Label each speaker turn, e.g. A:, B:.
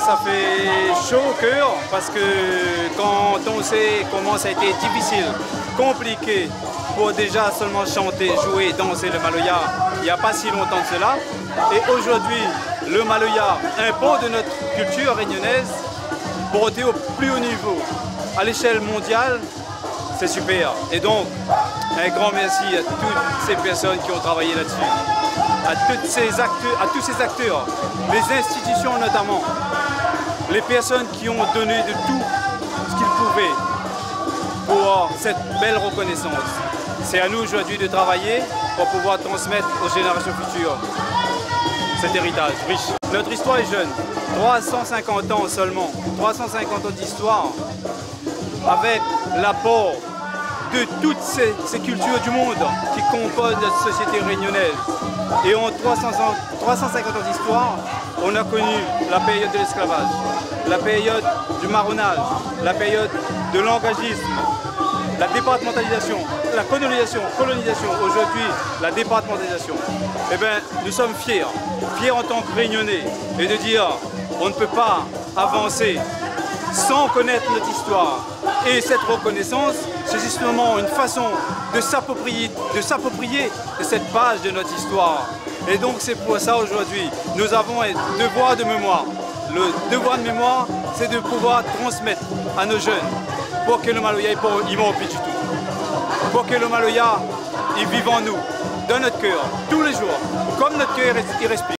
A: ça fait chaud au cœur parce que quand on sait comment ça a été difficile, compliqué pour déjà seulement chanter, jouer, danser le Maloya il n'y a pas si longtemps de cela. Et aujourd'hui, le Maloya, un pan de notre culture réunionnaise, porté au plus haut niveau, à l'échelle mondiale, c'est super. Et donc, un grand merci à toutes ces personnes qui ont travaillé là-dessus, à tous ces acteurs, les institutions notamment, les personnes qui ont donné de tout ce qu'ils pouvaient pour cette belle reconnaissance. C'est à nous aujourd'hui de travailler pour pouvoir transmettre aux générations futures cet héritage riche. Notre histoire est jeune, 350 ans seulement, 350 ans d'histoire, avec l'apport de toutes ces cultures du monde qui composent notre société réunionnaise. Et en 350 ans d'histoire, on a connu la période de l'esclavage, la période du marronnage, la période de l'engagisme, la départementalisation, la colonisation, aujourd'hui la départementalisation. Eh bien, nous sommes fiers en tant que Réunionnais, et de dire on ne peut pas avancer sans connaître notre histoire. Et cette reconnaissance, c'est justement une façon de s'approprier de cette page de notre histoire. Et donc c'est pour ça aujourd'hui, nous avons un devoir de mémoire. Le devoir de mémoire, c'est de pouvoir transmettre à nos jeunes pour que le Maloya il ne meurt plus du tout. Pour que le Maloya il vive en nous, dans notre cœur, tous les jours, comme notre cœur il respire.